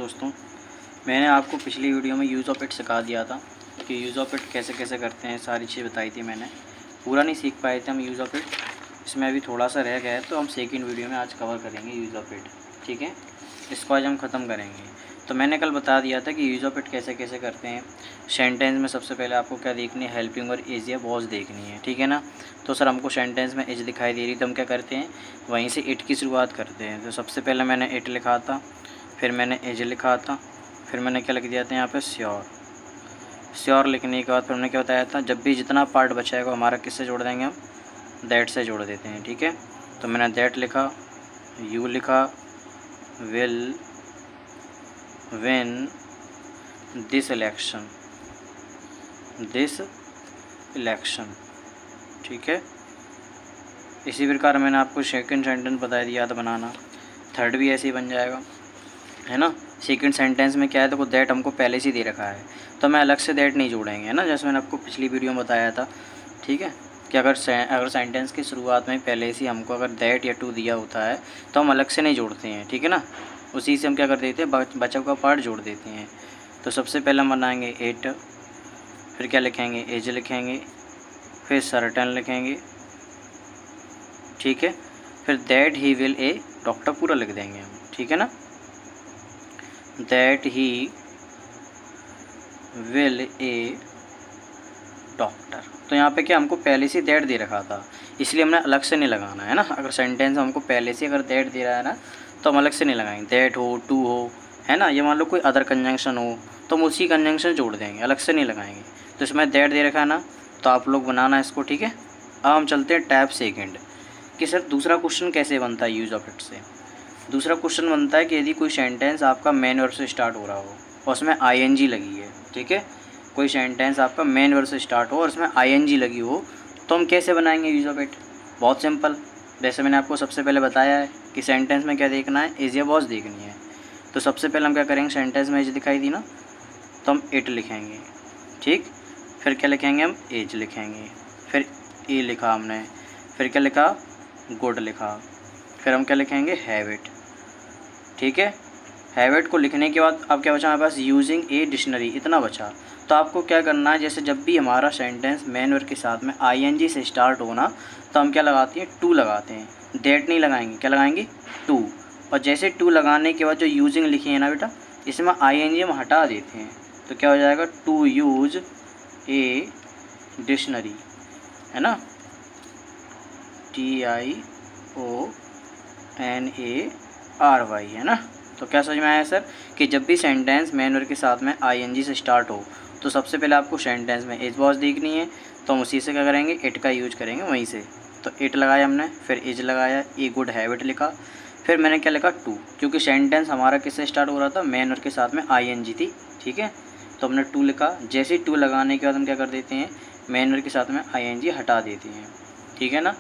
दोस्तों, मैंने आपको पिछली वीडियो में यूज़ ऑफ इट सिखा दिया था कि यूज़ ऑफ इट कैसे कैसे करते हैं। सारी चीज़ बताई थी मैंने, पूरा नहीं सीख पाए थे हम यूज़ ऑफ इट। इसमें अभी थोड़ा सा रह गया है, तो हम सेकंड वीडियो में आज कवर करेंगे यूज़ ऑफ इट। ठीक है, इसको आज हम ख़त्म करेंगे। तो मैंने कल बता दिया था कि यूज़ ऑफ इट कैसे कैसे करते हैं। सेंटेंस में सबसे पहले आपको क्या देखनी है, हेल्पिंग और इज या वॉज देखनी है। ठीक है ना। तो सर हमको सेंटेंस में इज दिखाई दे रही, तो हम क्या करते हैं, वहीं से इट की शुरुआत करते हैं। तो सबसे पहले मैंने इट लिखा था, फिर मैंने इज लिखा था, फिर मैंने क्या लिख दिया था यहाँ पे श्योर। श्योर लिखने के बाद फिर हमने क्या बताया था, जब भी जितना पार्ट बचाएगा हमारा किससे जोड़ देंगे हम, दैट से जोड़ देते हैं। ठीक है, तो मैंने दैट लिखा, यू लिखा, will, when, this election, this election. ठीक है, इसी प्रकार मैंने आपको सेकंड सेंटेंस बता दिया था बनाना, थर्ड भी ऐसे ही बन जाएगा, है ना। सेकंड सेंटेंस में क्या है, देखो दैट हमको पहले से दे रखा है, तो मैं अलग से दैट नहीं जोड़ेंगे, है ना, जैसे मैंने आपको पिछली वीडियो में बताया था। ठीक है, कि अगर सेंटेंस की शुरुआत में पहले से हमको अगर दैट या टू दिया होता है तो हम अलग से नहीं जोड़ते हैं। ठीक है ना, उसी से हम क्या कर देते हैं, बचा हुआ पार्ट जोड़ देते हैं। तो सबसे पहले हम बनाएंगे इट, फिर क्या लिखेंगे, एज लिखेंगे, फिर सर्टेन लिखेंगे। ठीक है, फिर that he will A doctor पूरा लिख देंगे हम। ठीक है ना, that he will A doctor. तो यहाँ पे क्या हमको पहले से दैट दे रखा था, इसलिए हमने अलग से नहीं लगाना, है ना। अगर सेंटेंस हमको पहले से अगर दैट दे रहा है ना, तो हम अलग से नहीं लगाएंगे। दैट हो, टू हो, है ना, ये मान लो कोई अदर कंजंक्शन हो तो हम उसी कंजंक्शन जोड़ देंगे, अलग से नहीं लगाएंगे। तो इसमें दैट दे रखा है ना, तो आप लोग बनाना इसको। ठीक है, अब हम चलते हैं टैब सेकेंड कि सर दूसरा क्वेश्चन कैसे बनता है यूज़ ऑफ इट से। दूसरा क्वेश्चन बनता है कि यदि कोई सेंटेंस आपका मेन वर्ब से स्टार्ट हो रहा हो और उसमें आईएनजी लगी है। ठीक है, कोई सेंटेंस आपका मेन वर्ब से स्टार्ट हो और उसमें आईएनजी लगी हो, तो हम कैसे बनाएंगे यूज़ ऑफ इट। बहुत सिंपल, जैसे मैंने आपको सबसे पहले बताया है कि सेंटेंस में क्या देखना है, इज या वॉज देखनी है। तो सबसे पहले हम क्या करेंगे, सेंटेंस में इज दिखाई दी ना, तो हम इट लिखेंगे। ठीक, फिर क्या लिखेंगे, हम एज लिखेंगे, फिर ए लिखा हमने, फिर क्या लिखा, गुड लिखा, फिर हम क्या लिखेंगे, हैबिट। ठीक है, हैबिट को लिखने के बाद अब क्या बचा हमारे पास, यूजिंग ए डिक्शनरी, इतना बचा। तो आपको क्या करना है, जैसे जब भी हमारा सेंटेंस मेन वर्ब के साथ में आईएनजी से स्टार्ट होना, तो हम क्या लगाते हैं, टू लगाते हैं, दैट नहीं लगाएंगे, क्या लगाएंगे, टू। और जैसे टू लगाने के बाद जो यूजिंग लिखी है ना बेटा, इसमें आईएनजी हम हटा देते हैं, तो क्या हो जाएगा, टू यूज ए डिक्शनरी, है ना, TIONARY, है ना। तो क्या समझ में आया सर, कि जब भी सेंटेंस मेन वर्ब के साथ में आईएनजी से स्टार्ट हो, तो सबसे पहले आपको सेंटेंस में इज वॉज देखनी है, तो हम उसी से क्या करेंगे, इट का यूज करेंगे वहीं से। तो इट लगाया हमने, फिर इज लगाया, ए गुड हैबिट लिखा, फिर मैंने क्या लिखा, टू, क्योंकि सेंटेंस हमारा किससे स्टार्ट हो रहा था, मेन वर्ब के साथ में आईएनजी थी। ठीक है, तो हमने टू लिखा। जैसे ही टू लगाने के बाद हम क्या कर देते हैं, मेन वर्ब के साथ में आईएनजी हटा देते हैं। ठीक है ना,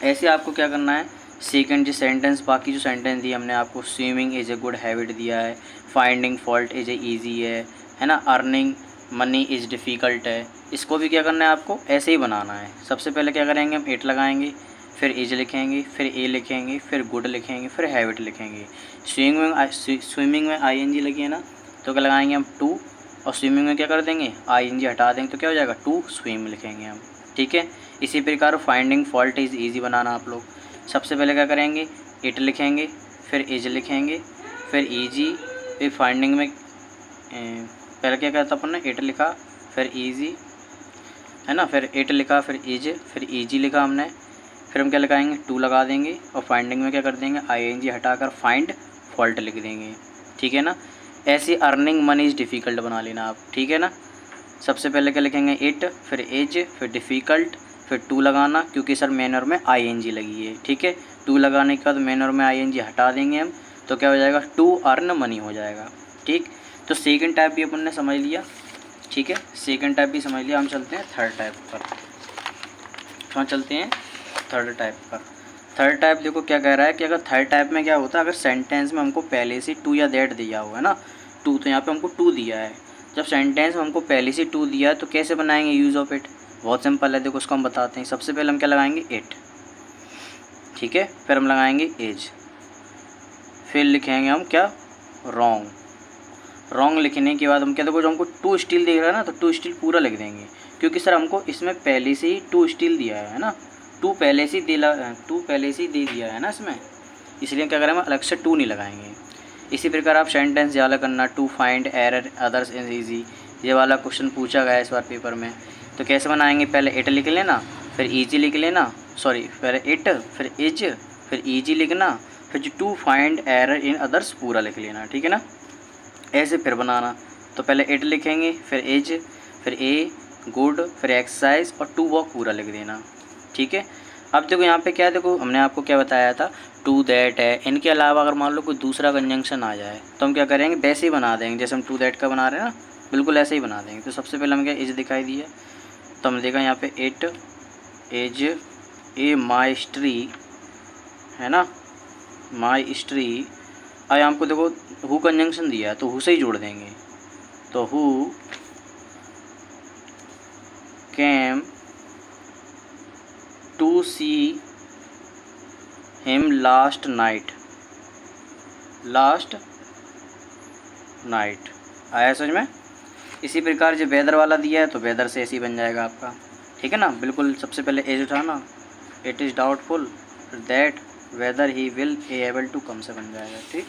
ऐसे आपको क्या करना है, सेकंड जो सेंटेंस, बाकी जो सेंटेंस दिए हमने आपको, swimming is a good habit दिया है, finding fault is a easy है ना, अर्निंग मनी इज़ डिफ़िकल्ट है। इसको भी क्या करना है, आपको ऐसे ही बनाना है। सबसे पहले क्या करेंगे, हम इट लगाएंगे, फिर इज लिखेंगे, फिर ए लिखेंगे, फिर गुड लिखेंगे, फिर हैबिट लिखेंगे। स्विमिंग में आईएनजी लगी है ना, तो क्या लगाएंगे हम, टू, और स्विमिंग में क्या कर देंगे, आईएनजी हटा देंगे, तो क्या हो जाएगा, टू स्विम लिखेंगे हम। ठीक है, इसी प्रकार फाइंडिंग फॉल्ट इज़ ईजी बनाना आप लोग। सबसे पहले क्या करेंगे, इट लिखेंगे, फिर इज लिखेंगे, फिर ईजी, फिर फाइंडिंग में पहले क्या कहता अपन ने, इट लिखा, फिर ईजी, है ना, फिर इट लिखा, फिर इज, फिर ईजी लिखा हमने, फिर हम क्या लगाएंगे, टू लगा देंगे, और फाइंडिंग में क्या कर देंगे, आईएनजी हटाकर फाइंड फॉल्ट लिख देंगे। ठीक है ना, ऐसे अर्निंग मनी इज़ डिफ़िकल्ट बना लेना आप। ठीक है ना, सबसे पहले क्या लिखेंगे, इट, फिर इज, फिर डिफ़िकल्ट, फिर टू लगाना, क्योंकि सर मेन वर्ब में आईएनजी लगी है। ठीक है, टू लगाने के बाद मेन वर्ब में आईएनजी हटा देंगे हम, तो क्या हो जाएगा, टू अर्न मनी हो जाएगा। ठीक, तो सेकंड टाइप भी अपन ने समझ लिया। ठीक है, सेकंड टाइप भी समझ लिया। हम चलते हैं थर्ड टाइप पर। कहाँ चलते हैं, थर्ड टाइप पर। थर्ड टाइप देखो क्या कह रहा है कि अगर थर्ड टाइप में क्या होता है, अगर सेंटेंस में हमको पहले से टू या दैट दिया हुआ है ना, टू, तो यहाँ पे हमको टू दिया है। जब सेंटेंस में हमको पहले से टू दिया है, तो कैसे बनाएंगे यूज़ ऑफ इट, बहुत सिंपल है। देखो उसको हम बताते हैं। सबसे पहले हम क्या लगाएंगे, इट। ठीक है, फिर हम लगाएंगे एज, फिर लिखेंगे हम क्या, रॉन्ग लिखने के बाद हम क्या, देखो जो हमको टू स्टिल दिख रहा है ना, तो टू स्टिल पूरा लिख देंगे, क्योंकि सर हमको इसमें पहले से ही टू स्टिल दिया है ना, टू पहले से ही दे दिया है ना इसमें, इसलिए क्या करें हम अलग से टू नहीं लगाएंगे। इसी प्रकार आप सेंटेंस ज़्यादा करना, to find error others is easy, ये वाला क्वेश्चन पूछा गया है इस बार पेपर में। तो कैसे बनाएंगे, पहले इट लिख लेना, फिर ईजी लिख लेना, सॉरी पहले इट फिर इज फिर ईजी लिखना, फिर जो to find error in others पूरा लिख लेना, ठीक है ना। ऐसे फिर बनाना, तो पहले इट लिखेंगे, फिर इज, फिर ए गुड, फिर एक्सरसाइज और टू वॉक पूरा लिख देना, ठीक है। अब देखो यहाँ पे क्या है, देखो हमने आपको क्या बताया था, टू दैट है, इनके अलावा अगर मान लो कोई दूसरा कंजंक्शन आ जाए तो हम क्या करेंगे, वैसे ही बना देंगे जैसे हम टू दैट का बना रहे हैं ना, बिल्कुल ऐसे ही बना देंगे। तो सबसे पहले हमें क्या इज दिखाई दिया, तो हमने देखा यहाँ पे इट इज ए माइस्ट्री है ना, माइस्ट्री। अब हमको देखो हु कंजंक्शन दिया है तो हु से ही जोड़ देंगे, तो who came to see him last night आया समझ में। इसी प्रकार जो वेदर वाला दिया है तो वेदर से ऐसे ही बन जाएगा आपका, ठीक है ना। बिल्कुल सबसे पहले एज उठाना, it is doubtful that whether he will able to come से बन जाएगा, ठीक।